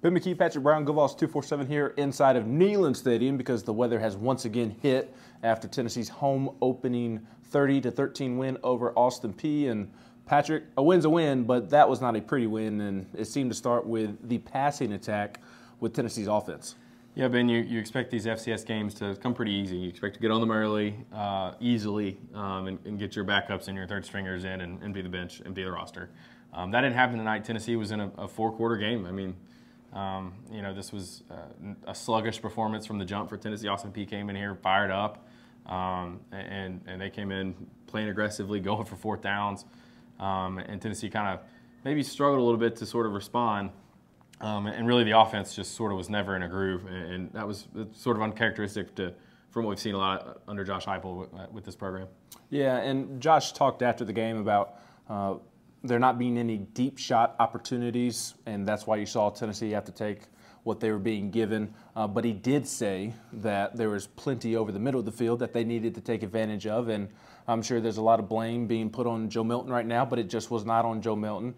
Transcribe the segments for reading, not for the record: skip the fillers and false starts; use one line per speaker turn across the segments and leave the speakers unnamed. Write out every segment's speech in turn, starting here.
Ben McKee, Patrick Brown, GoVols 247 here inside of Neyland Stadium because the weather has once again hit after Tennessee's home opening 30-13 win over Austin Peay. And Patrick, a win's a win, but that was not a pretty win, and it seemed to start with the passing attack with Tennessee's offense.
Yeah, Ben, you expect these FCS games to come pretty easy. You expect to get on them early, easily, and get your backups and your third stringers in and empty the bench, empty the roster. That didn't happen tonight. Tennessee was in a four-quarter game. I mean, this was a sluggish performance from the jump for Tennessee. Austin Peay came in here fired up, and they came in playing aggressively, going for fourth downs, and Tennessee kind of maybe struggled a little bit to sort of respond. And really the offense just sort of was never in a groove, and that was sort of uncharacteristic from what we've seen a lot under Josh Heupel with this program.
Yeah, and Josh talked after the game about there not being any deep shot opportunities, and that's why you saw Tennessee have to take what they were being given. But he did say that there was plenty over the middle of the field that they needed to take advantage of, and I'm sure there's a lot of blame being put on Joe Milton right now, but it just was not on Joe Milton.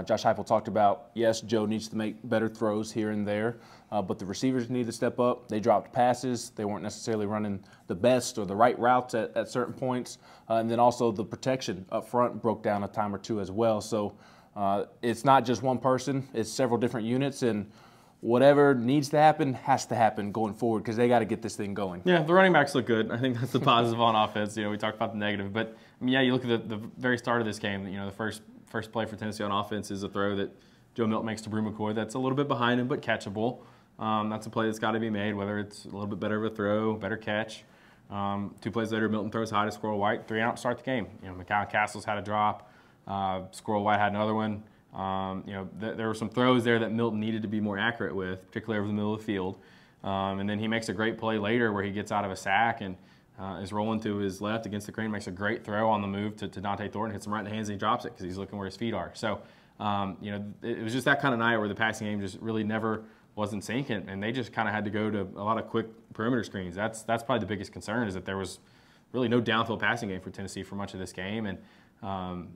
Josh Heupel talked about, yes, Joe needs to make better throws here and there, but the receivers need to step up. They dropped passes. They weren't necessarily running the best or the right routes at certain points. And then also the protection up front broke down a time or two as well. So it's not just one person. It's several different units, and whatever needs to happen has to happen going forward because they got to get this thing going.
Yeah, the running backs look good. I think that's the positive on offense. We talked about the negative, but I mean, yeah, you look at the very start of this game. The first play for Tennessee on offense is a throw that Joe Milton makes to Brew McCoy that's a little bit behind him but catchable. That's a play that's got to be made, whether it's a little bit better of a throw, better catch. 2 plays later, Milton throws high to Squirrel White, 3 out to start the game. McKee Castles had a drop. Squirrel White had another one. There were some throws there that Milton needed to be more accurate with, particularly over the middle of the field. And then he makes a great play later where he gets out of a sack and is rolling to his left against the crane, makes a great throw on the move to Dante Thornton, hits him right in the hands, and he drops it because he's looking where his feet are. So, it was just that kind of night where the passing game just really never wasn't sinking, and they just kind of had to go to a lot of quick perimeter screens. That's probably the biggest concern, is that there was really no downfield passing game for Tennessee for much of this game. And Heupel,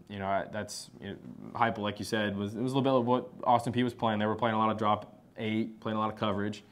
like you said, it was a little bit of what Austin Peay was playing. They were playing a lot of drop 8, playing a lot of coverage,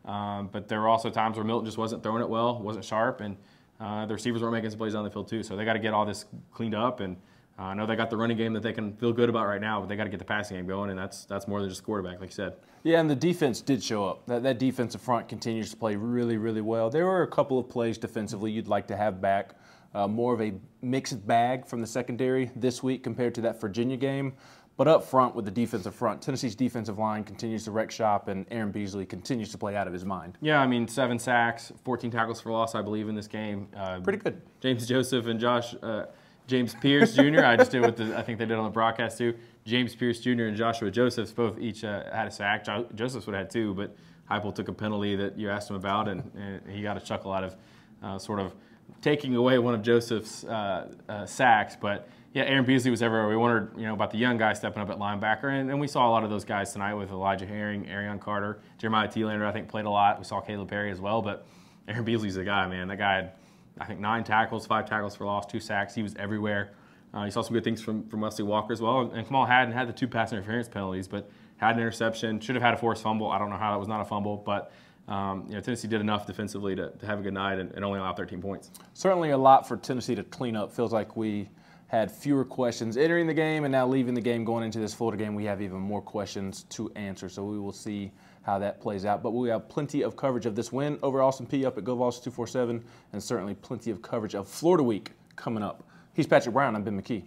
but there were also times where Milton just wasn't throwing it well, wasn't sharp, and the receivers weren't making some plays on the field too. So they got to get all this cleaned up, and I know they got the running game that they can feel good about right now, but they got to get the passing game going, and that's more than just quarterback, like you said.
Yeah, and the defense did show up. That defensive front continues to play really, really well. There were a couple of plays defensively you'd like to have back. More of a mixed bag from the secondary this week compared to that Virginia game. But up front with the defensive front, Tennessee's defensive line continues to wreck shop, and Aaron Beasley continues to play out of his mind.
Yeah, I mean, 7 sacks, 14 tackles for loss, I believe, in this game.
Pretty good.
James Joseph and James Pierce Jr. I just did I think they did on the broadcast too. James Pierce Jr. and Joshua Josephs both each had a sack. Josephs would have had 2, but Heupel took a penalty that you asked him about, and he got a chuckle out of sort of taking away one of Joseph's sacks. But yeah, Aaron Beasley was everywhere. We wondered, about the young guy stepping up at linebacker, and we saw a lot of those guys tonight with Elijah Herring, Arion Carter, Jeremiah Thielander, I think, played a lot. We saw Caleb Perry as well, but Aaron Beasley's the guy, man. That guy had, I think, 9 tackles, 5 tackles for loss, 2 sacks. He was everywhere. You saw some good things from Wesley Walker as well, and Kamal Haddon had the 2 pass interference penalties, but had an interception, should have had a forced fumble. I don't know how that was not a fumble, but Tennessee did enough defensively to have a good night and only allow 13 points.
Certainly a lot for Tennessee to clean up. Feels like we had fewer questions entering the game, and now leaving the game, going into this Florida game, we have even more questions to answer. So we will see how that plays out. But we have plenty of coverage of this win over Austin Peay up at GoVols 247, and certainly plenty of coverage of Florida Week coming up. He's Patrick Brown. I'm Ben McKee.